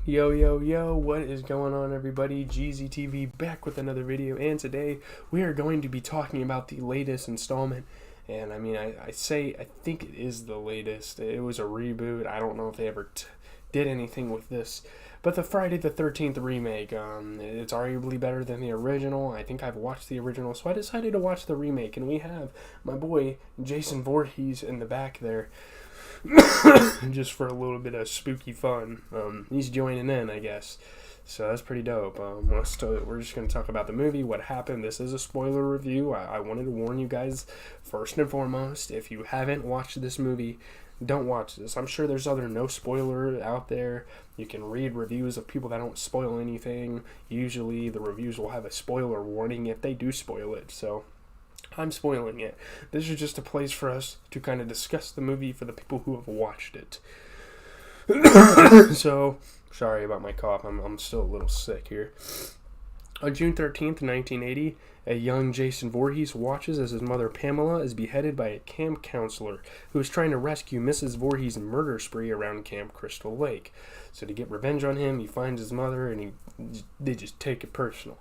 Yo, yo, yo, what is going on, everybody? GZTV back with another video, and today we are going to be talking about the latest installment. And I think it is the latest. It was a reboot. I don't know if they ever did anything with this. But the Friday the 13th remake, it's arguably better than the original. I think I've watched the original, so I decided to watch the remake. And we have my boy Jason Voorhees in the back there. Just for a little bit of spooky fun. He's joining in, I guess. So that's pretty dope. We're just going to talk about the movie, what happened. This is a spoiler review. I wanted to warn you guys, first and foremost, if you haven't watched this movie, don't watch this. I'm sure there's other no spoiler out there. You can read reviews of people that don't spoil anything. Usually the reviews will have a spoiler warning if they do spoil it. So I'm spoiling it. This is just a place for us to kind of discuss the movie for the people who have watched it. So, sorry about my cough. I'm still a little sick here. On June 13th, 1980, a young Jason Voorhees watches as his mother Pamela is beheaded by a camp counselor who is trying to rescue Mrs. Voorhees' murder spree around Camp Crystal Lake. So to get revenge on him, he finds his mother and they just take it personal.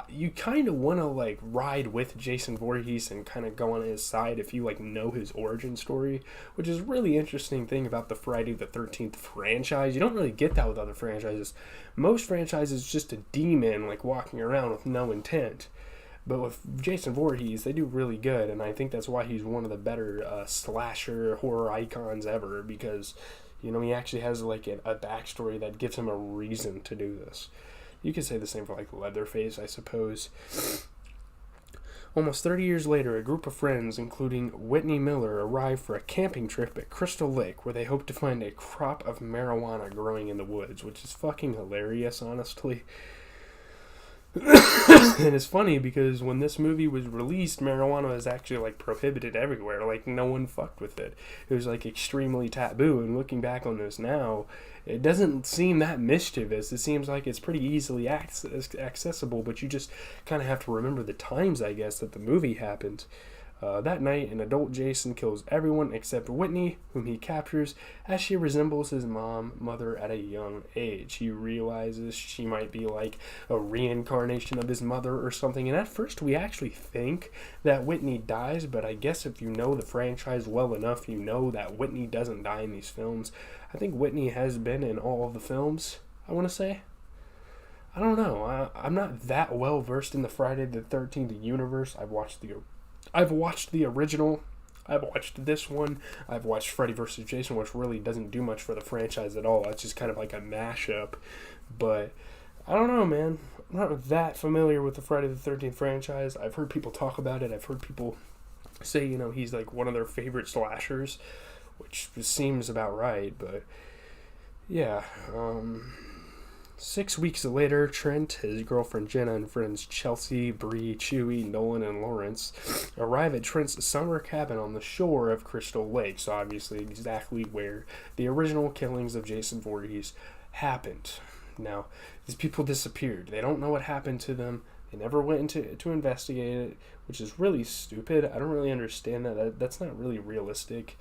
You kind of want to ride with Jason Voorhees and kind of go on his side if you know his origin story, which is a really interesting thing about the Friday the 13th franchise. You don't really get that with other franchises. Most franchises just a demon walking around with no intent. But with Jason Voorhees, they do really good, and I think that's why he's one of the better slasher horror icons ever, because he actually has a backstory that gives him a reason to do this. You could say the same for Leatherface, I suppose. Almost 30 years later, a group of friends, including Whitney Miller, arrive for a camping trip at Crystal Lake, where they hope to find a crop of marijuana growing in the woods, which is fucking hilarious, honestly. And it's funny because when this movie was released, marijuana was actually prohibited everywhere. No one fucked with it. It was extremely taboo. And looking back on this now, it doesn't seem that mischievous. It seems like it's pretty easily accessible, but you just kind of have to remember the times, I guess, that the movie happened. That night, an adult Jason kills everyone except Whitney, whom he captures, as she resembles his mother at a young age. He realizes she might be a reincarnation of his mother or something, and at first we actually think that Whitney dies, but I guess if you know the franchise well enough, you know that Whitney doesn't die in these films. I think Whitney has been in all of the films, I want to say. I don't know. I'm not that well versed in the Friday the 13th universe. I've watched the original. I've watched this one. I've watched Freddy vs. Jason, which really doesn't do much for the franchise at all. It's just kind of like a mashup. But I don't know, man. I'm not that familiar with the Friday the 13th franchise. I've heard people talk about it. I've heard people say, he's one of their favorite slashers, which seems about right. But yeah, 6 weeks later, Trent, his girlfriend Jenna, and friends Chelsea, Bree, Chewie, Nolan, and Lawrence arrive at Trent's summer cabin on the shore of Crystal Lake, so obviously exactly where the original killings of Jason Voorhees happened. Now, these people disappeared. They don't know what happened to them. They never went to investigate it, which is really stupid. I don't really understand that. That's not really realistic.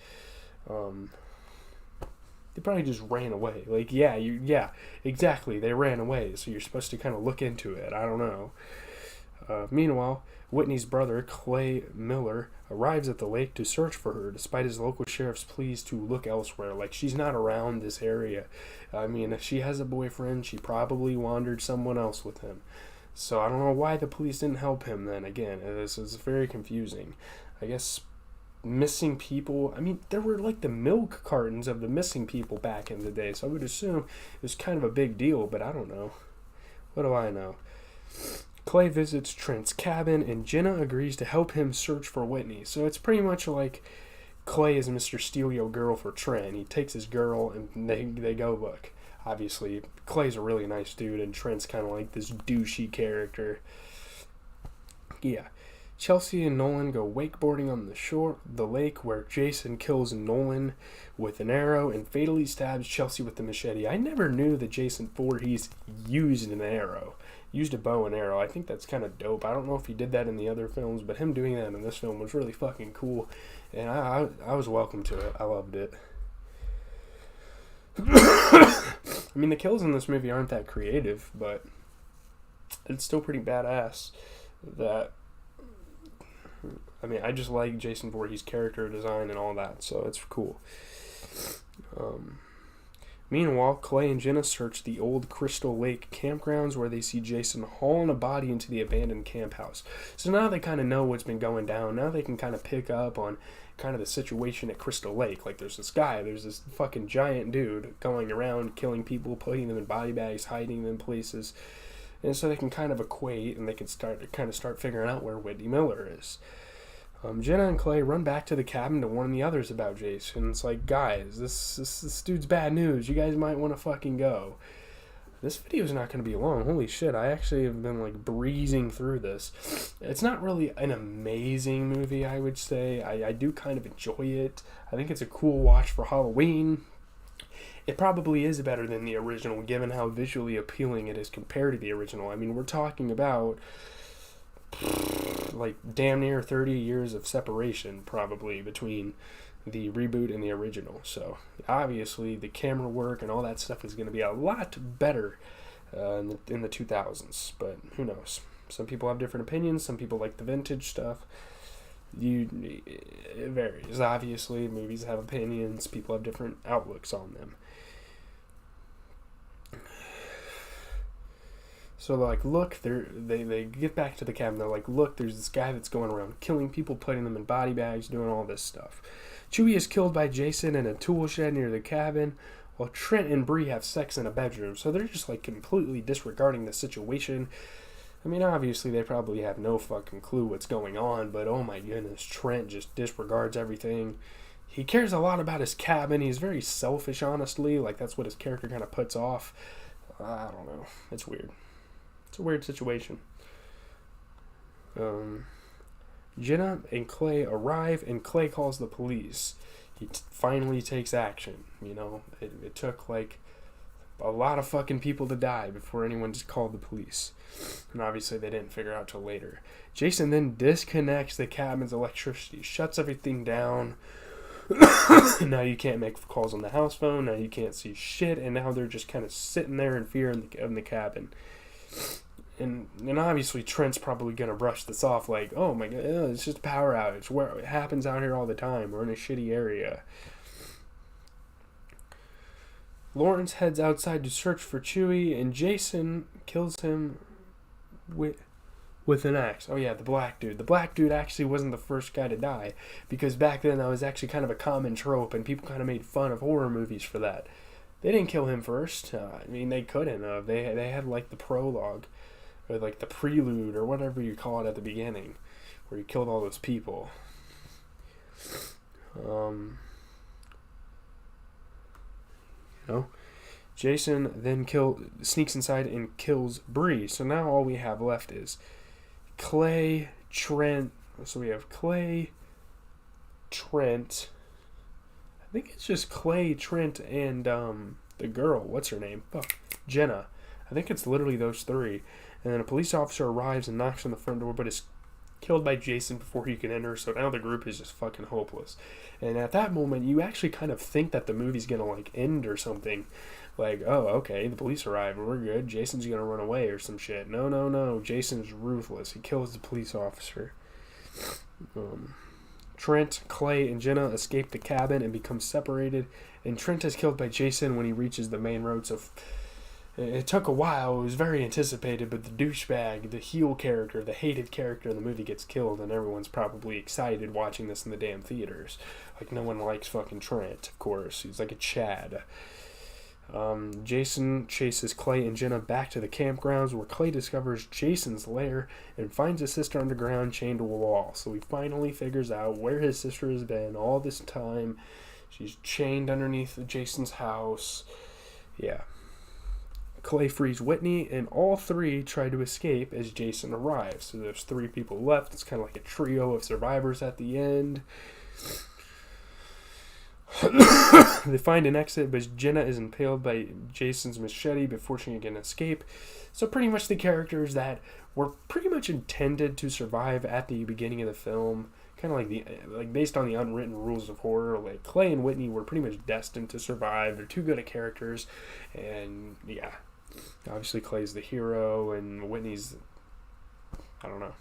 They probably just ran away. Yeah, exactly. They ran away, so you're supposed to kind of look into it. I don't know. Meanwhile, Whitney's brother, Clay Miller, arrives at the lake to search for her, despite his local sheriff's pleas to look elsewhere. She's not around this area. If she has a boyfriend, she probably wandered someone else with him. So I don't know why the police didn't help him then. Again, this is very confusing. I guess missing people, there were the milk cartons of the missing people back in the day, so I would assume it was kind of a big deal, but I don't know. What do I know? Clay visits Trent's cabin, and Jenna agrees to help him search for Whitney. So it's pretty much like Clay is Mr. Steal Your Girl for Trent. He takes his girl, and they go look. Obviously, Clay's a really nice dude, and Trent's kind of this douchey character. Yeah. Chelsea and Nolan go wakeboarding on the lake, where Jason kills Nolan with an arrow and fatally stabs Chelsea with the machete. I never knew that Jason Voorhees used a bow and arrow. I think that's kind of dope. I don't know if he did that in the other films, but him doing that in this film was really fucking cool, and I was welcome to it. I loved it. I mean, the kills in this movie aren't that creative, but it's still pretty badass. That, I mean, I just like Jason Voorhees' character design and all that, so it's cool. Meanwhile, Clay and Jenna search the old Crystal Lake campgrounds where they see Jason hauling a body into the abandoned camp house. So now they kind of know what's been going down. Now they can kind of pick up on kind of the situation at Crystal Lake. Like, there's this fucking giant dude going around killing people, putting them in body bags, hiding them in places. And so they can kind of equate, and they can start figuring out where Whitney Miller is. Jenna and Clay run back to the cabin to warn the others about Jason. It's like, guys, this dude's bad news. You guys might want to fucking go. This video's not going to be long. Holy shit, I actually have been, like, breezing through this. It's not really an amazing movie, I would say. I do kind of enjoy it. I think it's a cool watch for Halloween. It probably is better than the original, given how visually appealing it is compared to the original. I mean, we're talking about, like, damn near 30 years of separation, probably, between the reboot and the original. So, obviously, the camera work and all that stuff is going to be a lot better in the 2000s. But who knows? Some people have different opinions. Some people like the vintage stuff. It varies. Obviously, movies have opinions. People have different outlooks on them. So they're like, look, they get back to the cabin. They're like, look, there's this guy that's going around killing people, putting them in body bags, doing all this stuff. Chewie is killed by Jason in a tool shed near the cabin, while Trent and Bree have sex in a bedroom. So they're just, like, completely disregarding the situation. I mean, obviously, they probably have no fucking clue what's going on, but oh my goodness, Trent just disregards everything. He cares a lot about his cabin. He's very selfish, honestly. Like, that's what his character kind of puts off. I don't know. It's weird. It's a weird situation. Jenna and Clay arrive, and Clay calls the police. He finally takes action. You know, it took, like, a lot of fucking people to die before anyone just called the police. And obviously they didn't figure out till later. Jason then disconnects the cabin's electricity, shuts everything down. Now you can't make calls on the house phone. Now you can't see shit. And now they're just kind of sitting there in fear in the cabin. And obviously Trent's probably going to brush this off like, oh my god, it's just a power outage. Where it happens out here all the time. We're in a shitty area. Lawrence heads outside to search for Chewie, and Jason kills him with an axe. Oh yeah, the black dude. The black dude actually wasn't the first guy to die, because back then that was actually kind of a common trope, and people kind of made fun of horror movies for that. They didn't kill him first. I mean, they couldn't have. They had, like, the prologue, or, like, the prelude, or whatever you call it at the beginning, where he killed all those people. Jason then sneaks inside and kills Bree. So now all we have left is Clay, Trent. So we have Clay, Trent. I think it's just Clay, Trent, and the girl. What's her name? Fuck. Jenna. I think it's literally those three. And then a police officer arrives and knocks on the front door, but is killed by Jason before he can enter. So now the group is just fucking hopeless. And at that moment, you actually kind of think that the movie's gonna, like, end or something. Like, oh, okay, the police arrive and we're good. Jason's gonna run away or some shit. No. Jason's ruthless. He kills the police officer. Trent, Clay, and Jenna escape the cabin and become separated. And Trent is killed by Jason when he reaches the main road. So it took a while. It was very anticipated, but the douchebag, the heel character, the hated character in the movie gets killed, and everyone's probably excited watching this in the damn theaters. Like, no one likes fucking Trent, of course. He's like a Chad. Jason chases Clay and Jenna back to the campgrounds, where Clay discovers Jason's lair and finds his sister underground chained to a wall. So he finally figures out where his sister has been all this time. She's chained underneath Jason's house. Yeah. Clay frees Whitney, and all three try to escape as Jason arrives. So there's 3 people left. It's kind of like a trio of survivors at the end. They find an exit, but Jenna is impaled by Jason's machete before she can escape. So pretty much the characters that were pretty much intended to survive at the beginning of the film kind of like based on the unwritten rules of horror. Like Clay and Whitney were pretty much destined to survive. They're too good at characters, and yeah, obviously Clay's the hero, and Whitney's, I don't know.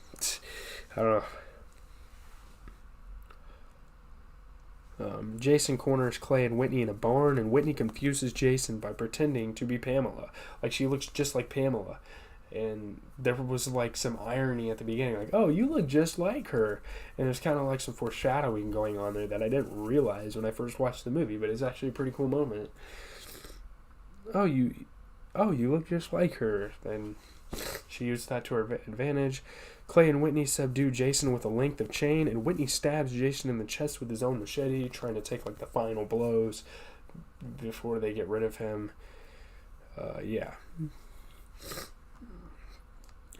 Jason corners Clay and Whitney in a barn, and Whitney confuses Jason by pretending to be Pamela. Like, she looks just like Pamela. And there was like some irony at the beginning, like, oh, you look just like her. And there's kind of like some foreshadowing going on there that I didn't realize when I first watched the movie, but it's actually a pretty cool moment. Oh, you look just like her. And she used that to her advantage. Clay and Whitney subdue Jason with a length of chain, and Whitney stabs Jason in the chest with his own machete, trying to take like the final blows before they get rid of him. Yeah.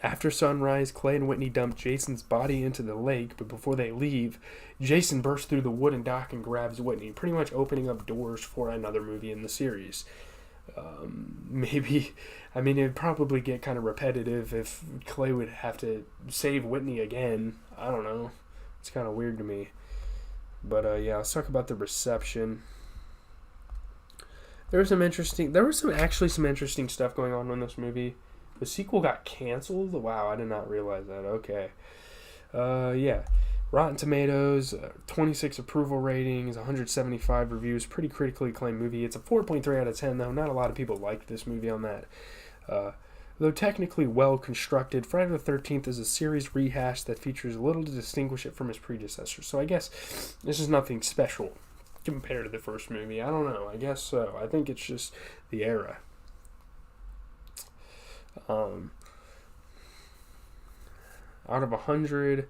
After sunrise, Clay and Whitney dump Jason's body into the lake, but before they leave, Jason bursts through the wooden dock and grabs Whitney, pretty much opening up doors for another movie in the series. It'd probably get kind of repetitive if Clay would have to save Whitney again. I don't know. It's kind of weird to me. But yeah, let's talk about the reception. There was some interesting stuff going on in this movie. The sequel got canceled? Wow, I did not realize that. Okay. Yeah. Rotten Tomatoes, 26 approval ratings, 175 reviews. Pretty critically acclaimed movie. It's a 4.3 out of 10, though. Not a lot of people liked this movie on that. Though technically well constructed, Friday the 13th is a series rehash that features little to distinguish it from its predecessor. So I guess this is nothing special compared to the first movie. I don't know. I guess so. I think it's just the era. Out of 100,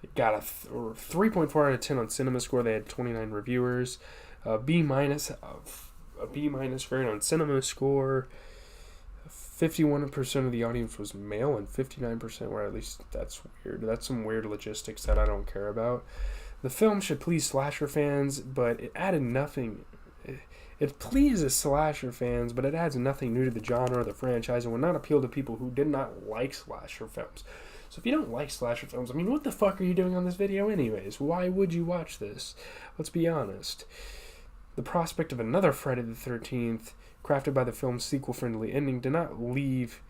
it got a 3.4 out of 10 on CinemaScore. They had 29 reviewers. A B minus grade on CinemaScore. 51% of the audience was male, and 59% were, at least that's weird. That's some weird logistics that I don't care about. The film should please slasher fans, but it added nothing. It pleases slasher fans, but it adds nothing new to the genre or the franchise, and would not appeal to people who did not like slasher films. So if you don't like slasher films, what the fuck are you doing on this video anyways? Why would you watch this? Let's be honest. The prospect of another Friday the 13th, crafted by the film's sequel-friendly ending, did not leave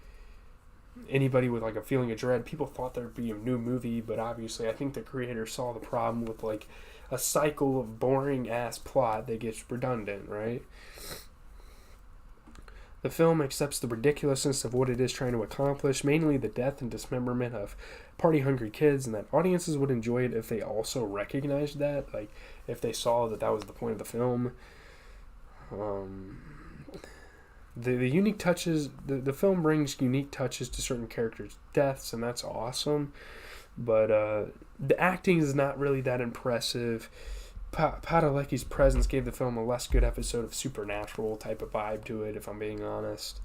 anybody with like a feeling of dread. People thought there'd be a new movie, but obviously I think the creator saw the problem with like a cycle of boring-ass plot that gets redundant, right? The film accepts the ridiculousness of what it is trying to accomplish, mainly the death and dismemberment of party-hungry kids, and that audiences would enjoy it if they also recognized that, like, if they saw that that was the point of the film. The unique touches, the film brings unique touches to certain characters' deaths, and that's awesome. But the acting is not really that impressive. Padalecki's presence gave the film a less good episode of Supernatural type of vibe to it, if I'm being honest.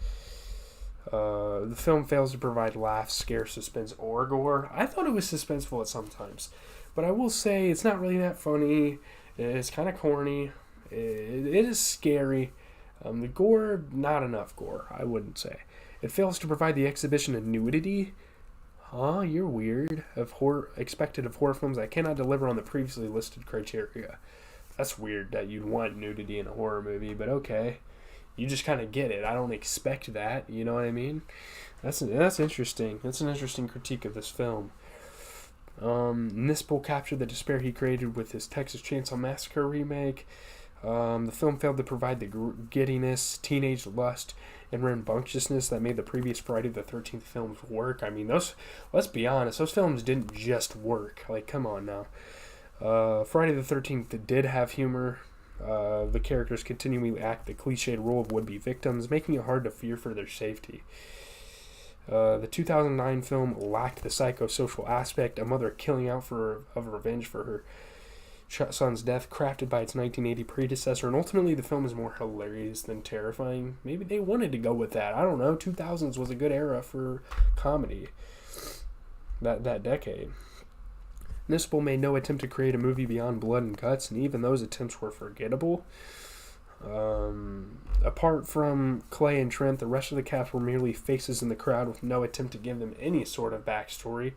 The film fails to provide laughs, scare, suspense, or gore. I thought it was suspenseful at some times, but I will say it's not really that funny. It's kind of corny. It is scary. The gore, not enough gore, I wouldn't say. It fails to provide the exhibition of nudity. Huh? You're weird. Expected of horror films that cannot deliver on the previously listed criteria. That's weird that you'd want nudity in a horror movie, but okay. You just kind of get it. I don't expect that. You know what I mean? That's interesting. That's an interesting critique of this film. Nispel captured the despair he created with his Texas Chainsaw Massacre remake. The film failed to provide the giddiness, teenage lust, and rambunctiousness that made the previous Friday the 13th films work. Let's be honest, those films didn't just work. Like, come on now. Friday the 13th did have humor. The characters continually act the cliched role of would-be victims, making it hard to fear for their safety. The 2009 film lacked the psychosocial aspect, a mother killing out of revenge for her son's death, crafted by its 1980 predecessor, and ultimately the film is more hilarious than terrifying. Maybe they wanted to go with that. I don't know. 2000s was a good era for comedy. That decade. Nispel made no attempt to create a movie beyond blood and guts, and even those attempts were forgettable. Apart from Clay and Trent, the rest of the cast were merely faces in the crowd with no attempt to give them any sort of backstory.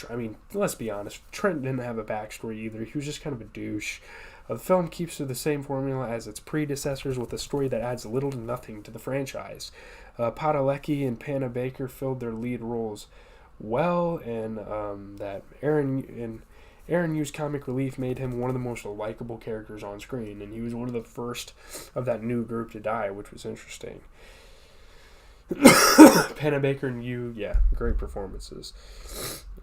I mean, let's be honest, Trent didn't have a backstory either. He was just kind of a douche. The film keeps to the same formula as its predecessors with a story that adds little to nothing to the franchise. Padalecki and Panna Baker filled their lead roles well, and that Aaron Yu's comic relief made him one of the most likable characters on screen, and he was one of the first of that new group to die, which was interesting. Panna Baker and Yu, yeah, great performances.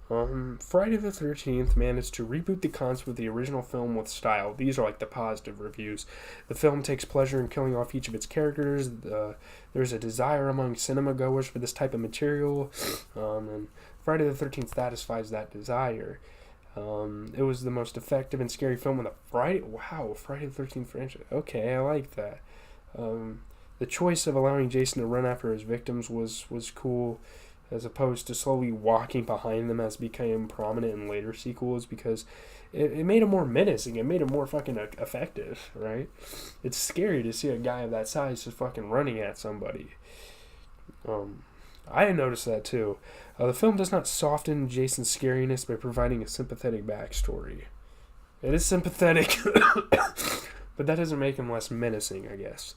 Friday the 13th managed to reboot the concept of the original film with style. These are like the positive reviews. The film takes pleasure in killing off each of its characters. There's a desire among cinema goers for this type of material, and Friday the 13th satisfies that desire. It was the most effective and scary film in the Friday the 13th franchise. Okay, I like that. The choice of allowing Jason to run after his victims was cool, as opposed to slowly walking behind them as became prominent in later sequels, because it made him more menacing. It made him more fucking effective, right? It's scary to see a guy of that size just fucking running at somebody. I noticed that too. The film does not soften Jason's scariness by providing a sympathetic backstory. It is sympathetic, but that doesn't make him less menacing, I guess.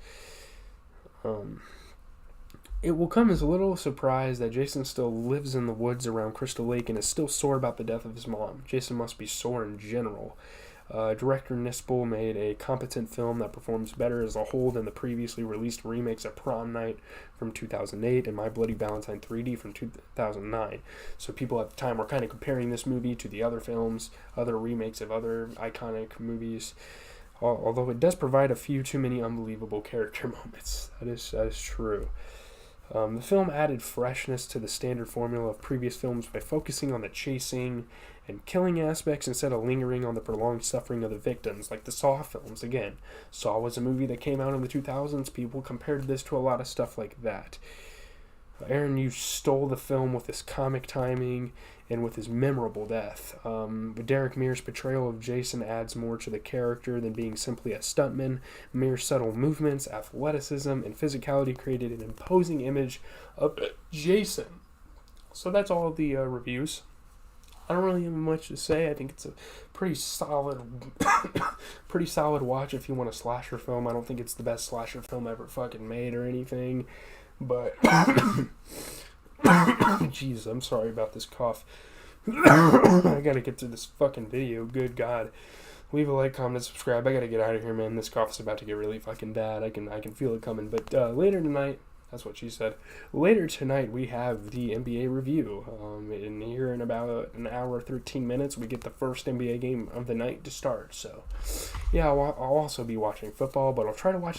It will come as a little surprise that Jason still lives in the woods around Crystal Lake and is still sore about the death of his mom. Jason must be sore in general. Director Nispel made a competent film that performs better as a whole than the previously released remakes of Prom Night from 2008 and My Bloody Valentine 3D from 2009. So people at the time were kind of comparing this movie to the other films, other remakes of other iconic movies. Although it does provide a few too many unbelievable character moments. That is true. The film added freshness to the standard formula of previous films by focusing on the chasing and killing aspects instead of lingering on the prolonged suffering of the victims, like the Saw films. Again, Saw was a movie that came out in the 2000s. People compared this to a lot of stuff like that. Aaron Yu stole the film with his comic timing and with his memorable death. But Derek Mears' portrayal of Jason adds more to the character than being simply a stuntman. Mears' subtle movements, athleticism, and physicality created an imposing image of Jason. So that's all of the reviews. I don't really have much to say. I think it's a pretty solid watch if you want a slasher film. I don't think it's the best slasher film ever fucking made or anything. But, jeez, I'm sorry about this cough. I gotta get through this fucking video. Good God. Leave a like, comment, subscribe. I gotta get out of here, man. This cough's about to get really fucking bad. I can feel it coming. But later tonight, that's what she said. Later tonight, we have the NBA review. In here in about an hour, 13 minutes, we get the first NBA game of the night to start. So, yeah, I'll also be watching football, but I'll try to watch